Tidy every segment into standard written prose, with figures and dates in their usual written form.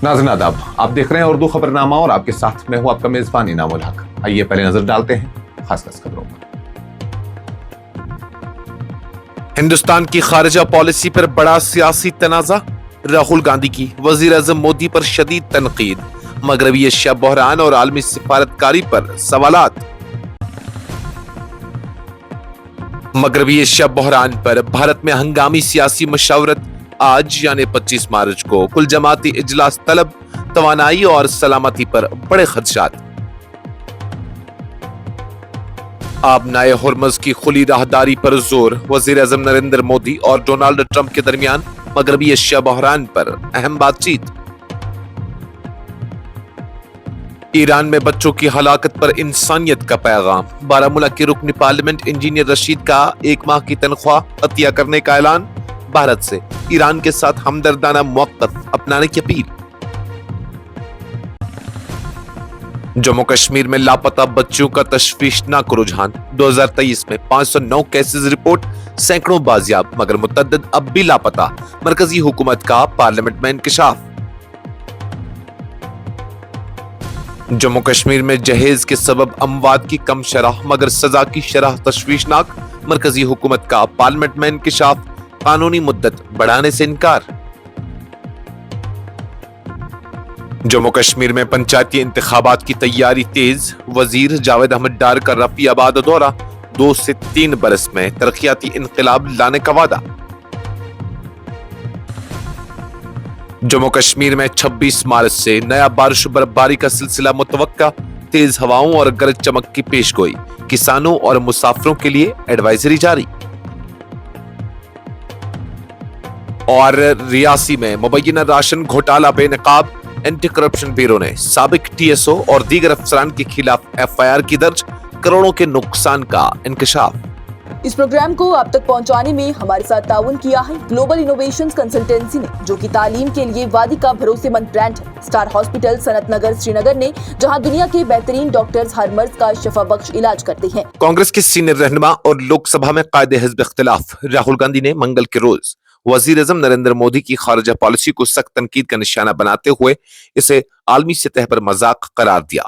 नाज़रीन आदाब, आप देख रहे हैं उर्दू खबरनामा और आपके साथ मैं हूं आपका मेजबान इनामुल हक। आइए पहले नजर डालते हैं खास खबरों पर। हिंदुस्तान की खारजा पॉलिसी पर बड़ा सियासी तनाजा, राहुल गांधी की वजीर आजम मोदी पर शदीद तनकीद, मगरबी एशिया बहरान और आलमी सिफारतकारी पर सवालात। मगरबी एशिया बहरान पर भारत में हंगामी सियासी मशावरत आज यानी 25 मार्च को कुल जमाती इजलास तलब, तवानाई और सलामती पर बड़े खदशात। आबनाए हुर्मुज़ की खुली राहदारी पर जोर, वजीर आजम नरेंद्र मोदी और डोनाल्ड ट्रंप के दरमियान मगरबी एशिया बहरान पर अहम बातचीत। ईरान में बच्चों की हलाकत पर इंसानियत का पैगाम, बारामूला के रुकन पार्लियामेंट इंजीनियर रशीद का 1 माह की तनख्वाह अतिया करने का ऐलान, भारत से ईरान के साथ हमदर्दाना मौक़िफ़ अपनाने की अपील। जम्मू कश्मीर में लापता बच्चों का तशवीशनाक रुझान, 2023 में 509 केसेस रिपोर्ट, सैकड़ों बाजियाब मगर मुतअद्दिद अब भी लापता, मरकजी हुकूमत का पार्लियामेंट में इंकशाफ। जम्मू कश्मीर में जहेज के सबब अमवात की कम शरह मगर सजा की शरह तशवीशनाक, मरकजी हुकूमत का पार्लियामेंट में इंकशाफ, कानूनी मुद्दत बढ़ाने से इनकार। जम्मू कश्मीर में पंचायती इंतखाबात की तैयारी तेज, वजीर जावेद अहमद डार का रफीआबाद दौरा, 2 से 3 बरस में तरक्याती इनकलाब लाने का वादा। जम्मू कश्मीर में 26 मार्च से नया बारिश बर्फबारी का सिलसिला मुतवक्का, तेज हवाओं और गरज चमक की पेशगोई, किसानों और मुसाफिरों के लिए एडवाइजरी जारी। और रियासी में मुबैना राशन घोटाला बेनकाब, एंटी करप्शन ब्यूरो ने साबिक टीएसओ और दीगर अफसरान के खिलाफ एफआईआर की दर्ज, करोड़ों के नुकसान का इंकशाफ। इस प्रोग्राम को आप तक पहुंचाने में हमारे साथ ताउन किया है ग्लोबल इनोवेशंस कंसल्टेंसी ने, जो कि तालीम के लिए वादी का भरोसेमंद ब्रांड है। स्टार हॉस्पिटल सनत नगर श्रीनगर ने, जहां दुनिया के बेहतरीन डॉक्टर्स हर मर्ज का शफा बख्श इलाज करते हैं। कांग्रेस के सीनियर रहनुमा और लोकसभा में कायदे हिज़्ब इख्तिलाफ राहुल गांधी ने मंगल के रोज वजीर आजम नरेंद्र मोदी की खारजा पॉलिसी को सख्त तनकीद का निशाना बनाते हुए इसे आलमी सतह पर मजाक करार दिया।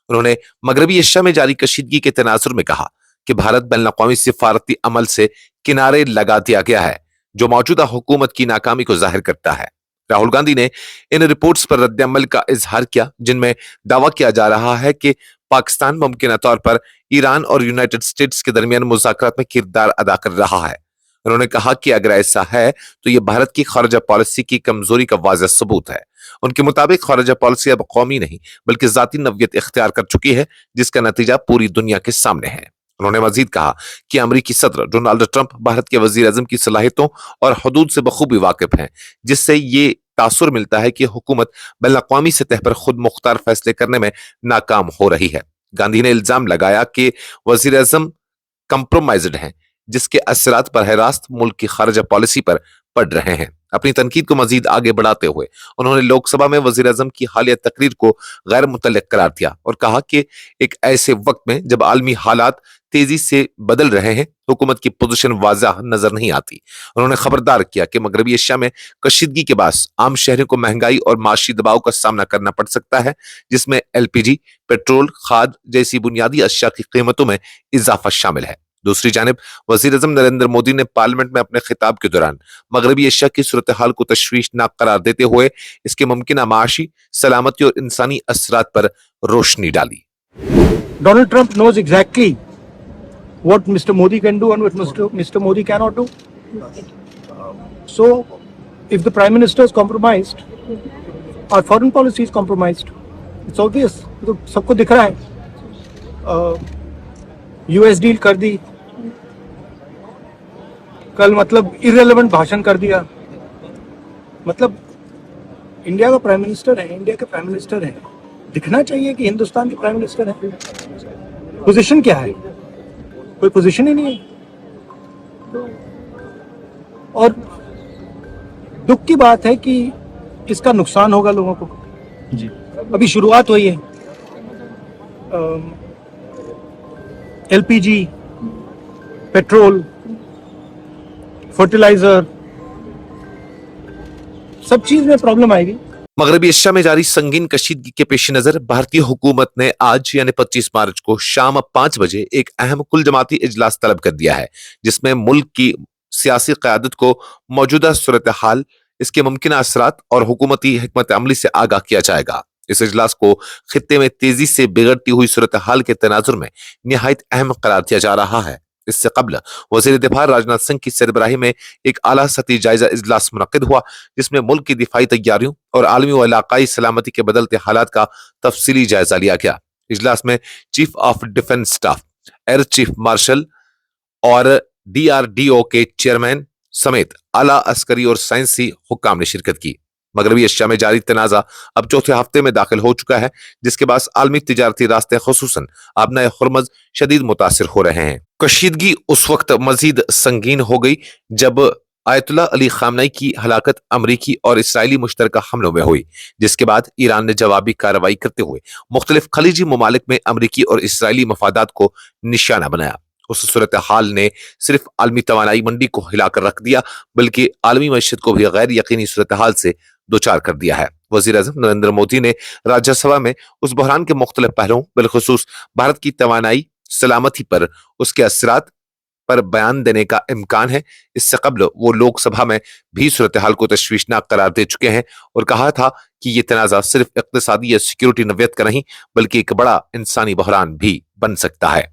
उन्होंने मगरबी एशिया में जारी कशीदगी के तनाजुर में कहा कि भारत बैनुल-अक़वामी सिफारती अमल से किनारे लगा दिया गया है, जो मौजूदा हुकूमत की नाकामी को जाहिर करता है। राहुल गांधी ने इन रिपोर्ट्स पर रद्द-ए-अमल का इजहार किया, जिनमें दावा किया जा रहा है कि पाकिस्तान मुमकिन तौर पर ईरान और यूनाइटेड स्टेट्स के दरमियान मुज़ाकरात में किरदार अदा कर रहा है। उन्होंने कहा कि अगर ऐसा है तो यह भारत की खारजा पॉलिसी की कमजोरी का वाज़ेह सबूत है। उनके मुताबिक खारजा पॉलिसी अब कौमी नहीं बल्कि जाती नव्यत इख्तियार कर चुकी है, जिसका नतीजा पूरी दुनिया के सामने है। उन्होंने मजीद कहा कि अमरीकी सदर डोनाल्ड ट्रंप भारत के वजीर आजम की सलाहियतों और हदूद से बखूबी वाकिफ हैं, जिससे ये तासुर मिलता है कि हुकूमत बैनुल-अक़वामी सतह पर खुद मुख्तार फैसले करने में नाकाम हो रही है। गांधी ने इल्जाम लगाया कि वजीर आजम कंप्रोमाइज्ड हैं, जिसके असरात बरह रास्त मुल्क की खारजा पॉलिसी पर पड़ रहे हैं। अपनी तनकीद को मजीद आगे बढ़ाते हुए उन्होंने लोकसभा में वजीर आजम की हालिया तकरीर को गैर मुतल्लिक करार दिया और कहा कि एक ऐसे वक्त में जब आलमी हालात तेजी से बदल रहे हैं, हुकूमत की पोजीशन वाज़ह नजर नहीं आती। उन्होंने खबरदार किया कि मगरबी एशिया में कशीदगी के बाद आम शहरों को महंगाई और माशी दबाव का सामना करना पड़ सकता है, जिसमें एलपीजी, पेट्रोल, खाद जैसी बुनियादी अशिया की कीमतों में इजाफा शामिल है। दूसरी जानिब वजीर आजम नरेंद्र मोदी ने पार्लियामेंट में अपने खिताब के दौरान मगरबी एशिया की सूरत हाल को तशवीशनाक करार देते हुए इसके मुमकिन माशी, सलामती और इंसानी असरात पर रोशनी डाली। Donald Trump knows exactly what Mr. Modi can do and what Mr. Modi cannot do. So, if the Prime Minister is compromised, our foreign policy is compromised. It's obvious. तो सबको दिख रहा है। US डील कर दी, कल मतलब irrelevant भाषण कर दिया। मतलब इंडिया का प्राइम मिनिस्टर है, इंडिया के प्राइम मिनिस्टर है, दिखना चाहिए कि हिंदुस्तान के प्राइम मिनिस्टर है। पोजीशन क्या है? कोई पोजीशन ही नहीं है। और दुख की बात है कि इसका नुकसान होगा लोगों को। जी अभी शुरुआत हुई है। एलपीजी, पेट्रोल, फर्टिलाइजर, सब चीज में प्रॉब्लम आएगी। मगरबी एशिया में जारी संगीन कशीदगी के पेश नजर भारतीय हुकूमत ने आज यानी 25 मार्च को शाम 5 बजे एक अहम कुल जमाती इजलास तलब कर दिया है, जिसमें मुल्क की सियासी क़यादत को मौजूदा सूरत हाल, इसके मुमकिन असरात और हुकूमती हिकमत अमली से आगाह किया जाएगा। इस इजलास को खित्ते में तेजी से बिगड़ती हुई सूरत हाल के तनाजुर में निहायत अहम करार दिया जा रहा है। इससे कबल वजीर दिफा राजनाथ सिंह की सरबराही में एक आला सतही जायजा इजलास मुनक्किद हुआ, जिसमें मुल्क की दिफाई तैयारियों और आलमी व इलाकाई सलामती के बदलते हालात का तफसीली जायजा लिया गया। इजलास में chief of defence staff, air chief marshal और DRDO के चेयरमैन समेत आला अस्करी और साइंसी हुक्काम ने शिरकत की। मगरबी एशिया में जारी तनाजा अब चौथे हफ्ते में दाखिल हो चुका है, जिसके बाद आलमी तिजारती रास्ते खुसूसन आबनाए हुर्मज शदीद मुतासिर हो रहे हैं। कशीदगी उस वक्त मजीद संगीन हो गई जब आयतुल्लाह अली खामनई की हलाकत अमरीकी और इसराइली मुश्तरका हमलों में हुई, जिसके बाद ईरान ने जवाबी कार्रवाई करते हुए मुख्तलिफ खलीजी ममालिक में अमरीकी और इसराइली मफादात को निशाना बनाया। उस सूरत हाल ने सिर्फ आलमी तवानाई मंडी को हिलाकर रख दिया, बल्कि आलमी मईशत को भी गैर यकीनी सूरत हाल से दोचार कर दिया है। वजीर आज़म नरेंद्र मोदी ने राज्यसभा में उस बहरान के मुख्तलिफ पहलुओं, बिलखुसूस भारत की तवानाई सलामती पर उसके असरात पर बयान देने का इम्कान है। इससे कबल वो लोकसभा में भी सूरत हाल को तशवीशनाक करार दे चुके हैं और कहा था कि ये तनाजा सिर्फ इक्तिसादी या सिक्योरिटी नवियत का नहीं, बल्कि एक बड़ा इंसानी बहरान भी बन सकता है।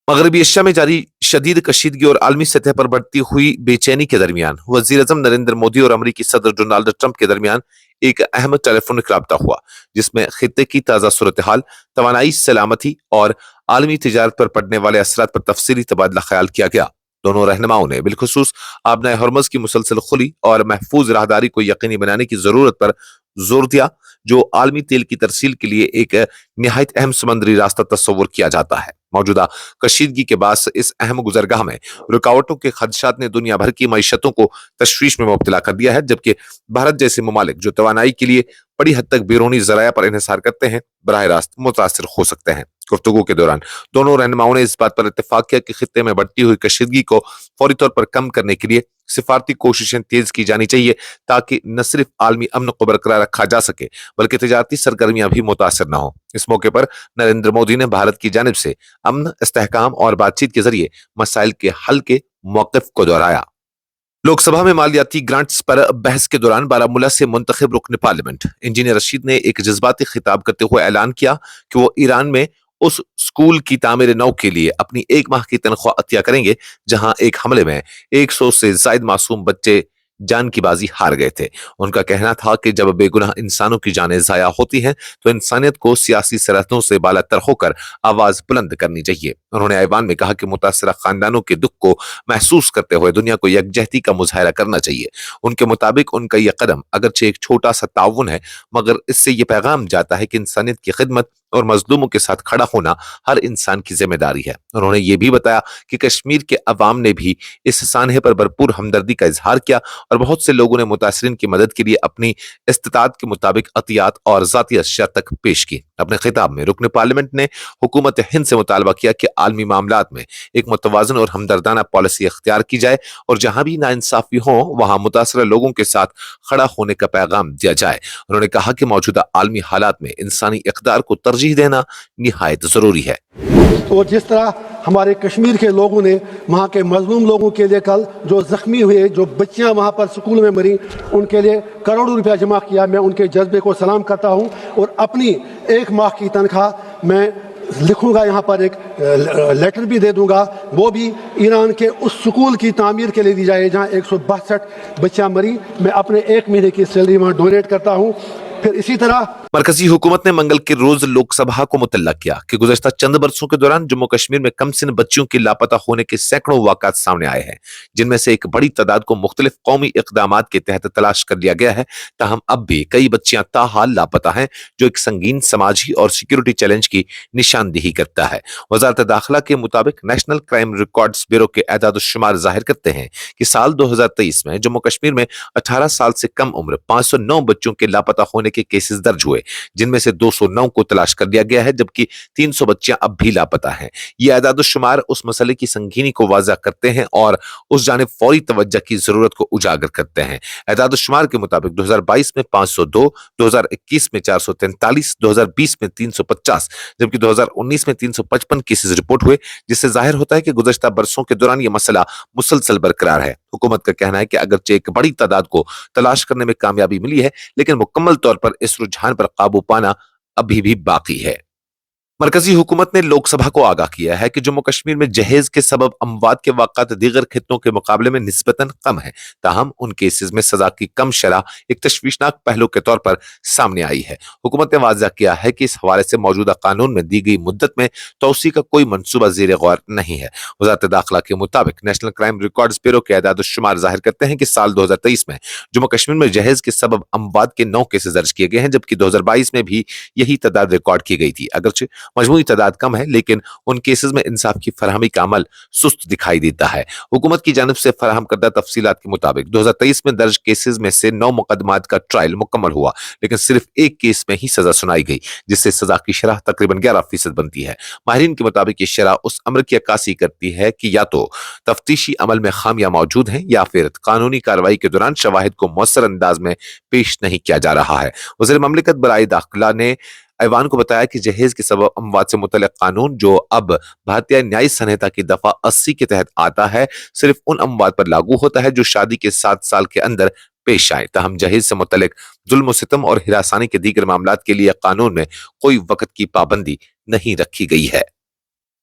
मगरबी एशिया में जारी शदीद कशीदगी और आलमी सतह पर बढ़ती हुई बेचैनी के दरमियान वजीर आज़म नरेंद्र मोदी और अमरीकी सदर डोनाल्ड ट्रंप के दरमियान एक अहम टेलीफोनिक राब्ता हुआ, जिसमें खित्ते की ताज़ा सूरत हाल, तवानाई सलामती और आलमी तिजारत पर पड़ने वाले असरात पर तफसीली तबादला ख्याल किया गया। दोनों रहनुमाओं ने बिलखुसूस आबनाए हुर्मज की मुसलसल खुली और महफूज राहदारी को यकीनी बनाने की जरूरत पर जोर दिया, जो आलमी तेल की तरसील के लिए एक निहायत अहम समंदरी रास्ता तस्वुर किया जाता है। मौजूदा कशीदगी के बाद इस अहम गुजरगाह में रुकावटों के खदशात ने दुनिया भर की मईशतों को तशवीश में मुब्तला कर दिया है, जबकि भारत जैसे ममालिक जो तवानाई के लिए बड़ी हद तक बैरूनी जराया पर इन्हिसार करते हैं, बराह रास्त मुतासिर हो सकते हैं। गुफ्तगू के दौरान दोनों रहनुमाओं ने इस बात पर इत्तेफाक किया कि खित्ते में बढ़ती हुई कशीदगी को फौरी तौर पर कम करने के लिए सिफारती कोशिशें तेज की जानी चाहिए, ताकि न सिर्फ आलमी अमन को बरकरार रखा जा सके, बल्कि तिजारती सरगर्मियां भी मुतासर न हो। इस मौके पर नरेंद्र मोदी ने भारत की जानिब से अमन, इस्तेहकाम और बातचीत के जरिए मसाइल के हल के मौक़िफ़ को दोहराया। लोकसभा में मालियाती ग्रांट्स पर बहस के दौरान बारामूला से मुंतखब रुकन पार्लियामेंट इंजीनियर रशीद ने एक जज्बाती खिताब करते हुए ऐलान किया कि वो ईरान में उस स्कूल की तामीर नौ के लिए अपनी 1 माह की तनख्वाह अतिया करेंगे जहां एक हमले में 100 से जायद मासूम बच्चे जान की बाजी हार गए थे। उनका कहना था कि जब बेगुनाह इंसानों की जानें जाया होती हैं तो इंसानियत को सियासी सरहदों से बालातर होकर आवाज बुलंद करनी चाहिए। उन्होंने ऐवान में कहा कि मुतासरा खानदानों के दुख को महसूस करते हुए दुनिया को यकजहती का मुजाहरा करना चाहिए। उनके मुताबिक उनका यह कदम अगरचे एक छोटा सा ताउन है, मगर इससे यह पैगाम जाता है कि इंसानियत की खिदमत और मजलूमों के साथ खड़ा होना हर इंसान की जिम्मेदारी है। उन्होंने ये भी बताया कि कश्मीर के अवाम ने भी इस सानहे पर भरपूर हमदर्दी का इजहार किया और बहुत से लोगों ने मुतासरीन की मदद के लिए अपनी इस्तिताअत के मुताबिक अतियात और जाती अशिया तक पेश की। अपने खिताब में रुकन पार्लियामेंट ने हुकूमत हिंद से मुतालबा किया कि आलमी मामलात में एक मुतवाज़न और हमदर्दाना पॉलिसी इख्तियार की जाए और जहां भी नाइंसाफी हो वहां मुतासरा लोगों के साथ खड़ा होने का पैगाम दिया जाए। उन्होंने कहा कि मौजूदा आलमी हालात में इंसानी इक़दार को तरजीह देना निहायत जरूरी है। और जिस तरह हमारे कश्मीर के लोगों ने वहाँ के मजलूम लोगों के लिए कल जो जख्मी हुए, जो बच्चियाँ वहाँ पर स्कूल में मरी, उनके लिए करोड़ों रुपया जमा किया। मैं उनके जज्बे को सलाम करता हूँ और अपनी 1 माह की तनख्वाह मैं लिखूंगा, यहाँ पर एक लेटर भी दे दूंगा, वो भी ईरान के उस स्कूल की तामीर के लिए दी जाए जहाँ 162 बच्चियाँ मरी। मैं अपने 1 महीने की सैलरी वहाँ डोनेट करता हूँ। फिर इसी तरह मरकजी हुकूमत ने मंगल के रोज लोकसभा को मुतल्लक किया कि गुज़श्ता चंद बरसों के दौरान जम्मू कश्मीर में कम सिन बच्चियों के लापता होने के सैकड़ों वाक़ात सामने आए हैं, जिनमें से एक बड़ी तादाद को मुख्तलिफ कौमी इक़दामात के तहत तलाश कर लिया गया है। ताहम अब भी कई बच्चियां ताहाल लापता हैं, जो एक संगीन समाजी और सिक्योरिटी चैलेंज की निशानदेही करता है। वज़ारत दाखिला के मुताबिक नेशनल क्राइम रिकॉर्ड्स ब्यूरो के एदाद शुमार जाहिर करते हैं कि साल 2023 में जम्मू कश्मीर में 18 साल से कम उम्र 509 बच्चों के लापता होने के केसेस दर्ज हुए, जिनमें से 209 को तलाश कर लिया गया है, जबकि 300 बच्चियां अब भी लापता हैं। ये अदाद-ओ-शुमार उस मसले की संगीनी को वाज़ह करते हैं और उस जानिब फौरी तवज्जो की जरूरत को उजागर करते हैं। अदाद-ओ-शुमार के मुताबिक 2022 में 502, 2021 में 443, 2020 में 350, जबकि 2019 में 355 केसेस रिपोर्ट हुए, जिससे जाहिर होता है कि गुज़श्ता बरसों के दौरान यह मसला मुसलसल बरकरार है। हुकूमत का कहना है कि अगरचे एक बड़ी तादाद को तलाश करने में कामयाबी मिली है, लेकिन मुकम्मल तौर पर इस रुझान पर काबू पाना अभी भी बाकी है। मरकजी हुकूमत ने लोकसभा को आगाह किया है कि जम्मू कश्मीर में जहेज के सबब अमवात के वाक़ात दीगर खित्तों के मुकाबले में निस्बतन कम है, ताहम उन केसेस में सजा की कम शरह एक तशवीशनाक पहलू के तौर पर सामने आई है। हुकूमत ने वाज़ह किया है कि इस हवाले से मौजूदा कानून में दी गई मुद्दत में तोसी का कोई मनसूबा ज़ेर गौर नहीं है। वज़ारत दाखिला के मुताबिक नेशनल क्राइम रिकॉर्ड्स ब्यूरो के अदाद-ओ-शुमार ज़ाहिर करते हैं कि साल 2023 में जम्मू कश्मीर में जहेज के सबब अमवात के 9 केसेस दर्ज किए गए हैं, जबकि 2022 में भी यही तादाद रिकॉर्ड की गई थी। अगरचे मजमूई तादाद कम है, लेकिन उन केसेस में इंसाफ की फरहमी का अमल सुस्त दिखाई देता है। हुकूमत की जानिब से फराहम करदा तफसीलात के मुताबिक 2023 में दर्ज केसेस में से 9 मुकदमात का ट्रायल मुकम्मल हुआ, लेकिन सिर्फ एक केस में ही सजा सुनाई गई, जिससे सजा की शरह तकरीबन 11% बनती है। माहिरीन के मुताबिक ये शरह उस अमर की अक्कासी करती है कि या तो तफ्तीशी अमल में खामियां मौजूद हैं या फिर कानूनी कार्रवाई के दौरान शवाहिद को मौसर अंदाज में पेश नहीं किया जा रहा है। वज़ीर ममलिकत बराए दाखिला ने ऐवान को बताया कि जहेज के सबब अमवात से मुतल्लिक़ कानून, जो अब भारतीय न्याय संहिता की दफा 80 के तहत आता है, सिर्फ उन अमवात पर लागू होता है जो शादी के 7 साल के अंदर पेश आए। ताहम जहेज से मुतल्लिक़ जुल्म सितम और हिरासानी के दीगर मामलात के लिए कानून में कोई वक्त की पाबंदी नहीं रखी गई है।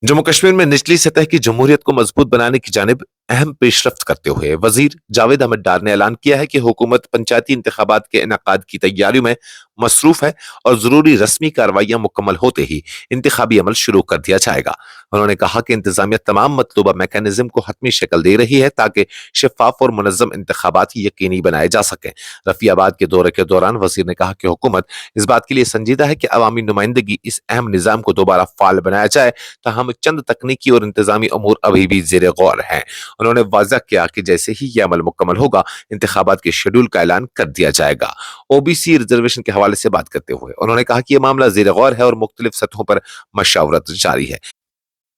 जम्मू कश्मीर में निचली सतह की जमहूरियत को मजबूत बनाने की जानिब अहम पेशरफ्त करते हुए वजीर जावेद अहमद डार ने ऐलान किया है कि हुकूमत पंचायती इंतखाबात के इनेकाद की तैयारियों में मसरूफ है और जरूरी रस्मी कार्रवाइयां मुकम्मल होते ही इंतखाबी अमल शुरू कर दिया जाएगा। उन्होंने कहा कि इंतजामिया तमाम मतलूबा मैकेनिज्म को हतमी शक्ल दे रही है ताकि शफाफ और मुनज़्ज़म इंतखाबात यकीनी बनाए जा सकें। रफियाबाद के दौरे के दौरान वजीर ने कहा कि हुकूमत इस बात के लिए संजीदा है कि अवामी नुमाइंदगी इस अहम निज़ाम को दोबारा फाल बनाया जाए, ताहम चंद तकनीकी और इंतजामी अमूर अभी भी ज़ेर गौर हैं। उन्होंने वाज़ह किया कि जैसे ही यह अमल मुकम्मल होगा, इंतखाबात के शेड्यूल का ऐलान कर दिया जाएगा। ओबीसी रिजर्वेशन के हवाले से बात करते हुए उन्होंने कहा कि यह मामला ज़ेर गौर है और मुख्तलिफ सतहों पर मशावरत जारी है।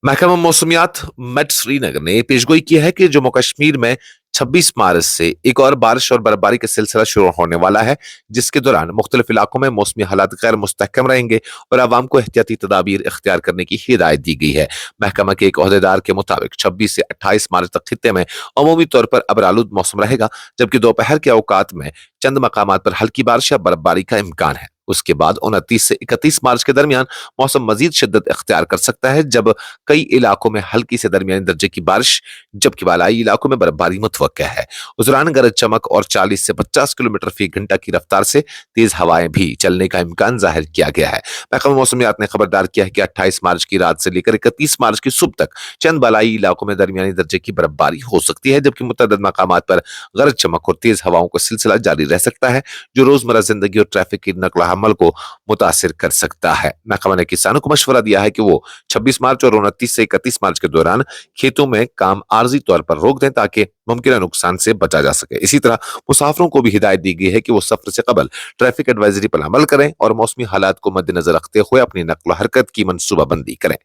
महकमा मौसमियात मेट श्रीनगर ने पेशगोई की है कि जम्मू कश्मीर में 26 मार्च से एक और बारिश और बर्फबारी का सिलसिला शुरू होने वाला है, जिसके दौरान मुख्तलिफ इलाकों में मौसमी हालात गैर मुस्तहकम रहेंगे और आवाम को एहतियाती तदाबीर इख्तियार करने की हिदायत दी गई है। महकमा के एक ओहदेदार के मुताबिक 26 से 28 मार्च तक खित्ते में अमूमी तौर पर अबरालूद मौसम रहेगा, जबकि दोपहर के औकात में चंद मकामात पर हल्की बारिश या बर्फबारी का इम्कान है। उसके बाद 29 से 31 मार्च के दरमियान मौसम मजीद शिद्दत इख्तियार कर सकता है, जब कई इलाकों में हल्की से दरमियानी दर्जे की बारिश, जबकि बालाई इलाकों में बर्फबारी मुतवक्का है। उस दौरान गरज चमक और 40 से 50 किलोमीटर फी घंटा की रफ्तार से तेज हवाएं भी चलने का इम्कान जाहिर किया गया है। महकमा मौसमियात ने खबरदार किया है कि 28 मार्च की रात से लेकर 31 मार्च की सुबह तक चंद बालाई इलाकों में दरमियानी दर्जे की बर्फबारी हो सकती है, जबकि मुतअद्दिद मकामात पर गरज चमक और तेज हवाओं का सिलसिला जारी रह सकता है, जो रोजमर्रा जिंदगी और ट्रैफिक की नकल अमल को मुतासिर कर सकता है। महकमा ने किसानों को मशवरा दिया है कि वो 26 मार्च और 29 से 31 मार्च के दौरान खेतों में काम आर्जी तौर पर रोक दें ताकि मुमकिन नुकसान से बचा जा सके। इसी तरह मुसाफिरों को भी हिदायत दी गई है कि वो सफर से कबल ट्रैफिक एडवाइजरी पर अमल करें और मौसमी हालात को मद्देनजर रखते हुए अपनी नकल हरकत की मनसूबाबंदी करें।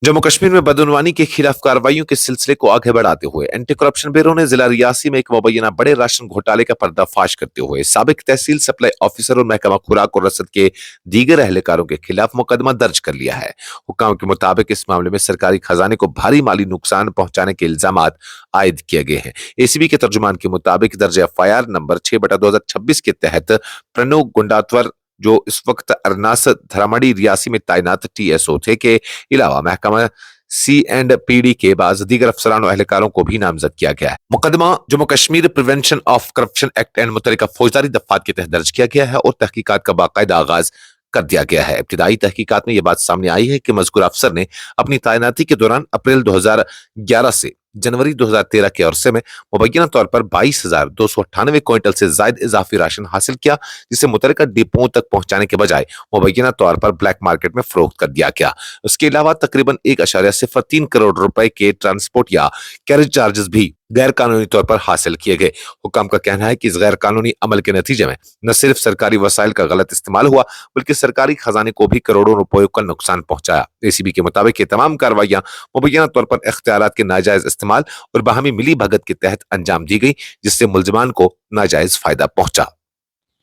जम्मू कश्मीर में बदउनवानी के खिलाफ कार्रवाइयों के सिलसिले को आगे बढ़ाते हुए एंटी करप्शन ब्यूरो ने जिला रियासी में एक मुबैना बड़े राशन घोटाले का पर्दाफाश करते हुए साबिक तहसील सप्लाई ऑफिसर और महकमा खुराक और रसद के दीगर एहलकारों के खिलाफ मुकदमा दर्ज कर लिया है। हुक्काम के मुताबिक इस मामले में सरकारी खजाने को भारी माली नुकसान पहुंचाने के इल्जामात आयद किए गए हैं। एसीबी के तर्जुमान के मुताबिक दर्ज एफआईआर नंबर 6/2026 के तहत प्रणव गुंडात्वर, जो इस वक्त अरनास धरामड़ी रियासी में तैनात टीएसओ थे, के अलावा महकमा C&PD के बाद दीगर अफसरान और एहलकारों को भी नामजद किया गया है। मुकदमा Jammu Kashmir prevention of corruption act and मुतल्लिका फौजदारी दफात के तहत दर्ज किया गया है और तहकीकात का बाकायदा आगाज कर दिया गया है। इब्तिदाई तहकीकात में यह बात सामने आई है कि मज़कूर अफसर ने अपनी तैनाती के दौरान अप्रैल 2011 से जनवरी 2013 के अरसे में मुबैना तौर पर 22,298 क्विंटल से जायद इजाफी राशन हासिल किया, जिसे मुतल्लिका डिपों तक पहुंचाने के बजाय मुबैना तौर पर ब्लैक मार्केट में फरोख्त कर दिया गया। उसके अलावा तकरीबन 1.03 करोड़ रुपए के ट्रांसपोर्ट या कैरेज चार्जेस भी गैर कानूनी तौर पर हासिल किए गए। हुकाम का कहना है कि इस गैर कानूनी अमल के नतीजे में न सिर्फ सरकारी वसाइल का गलत इस्तेमाल हुआ बल्कि सरकारी खजाने को भी करोड़ों रुपयों का नुकसान पहुंचाया। एसीबी के मुताबिक ये तमाम कार्रवाइयां मुबैना तौर पर इख्तियारात के नाजायज इस्तेमाल और बाहमी मिली भगत के तहत अंजाम दी गई, जिससे मुलजमान को नाजायज फायदा पहुंचा।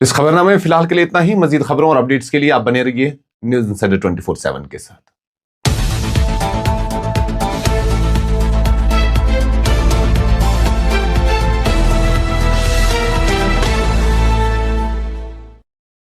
इस खबरनामे में फिलहाल के लिए इतना ही। मजीद खबरों और अपडेट्स के लिए आप बने रहिए न्यूज़ इंसाइडर 24/7 के साथ।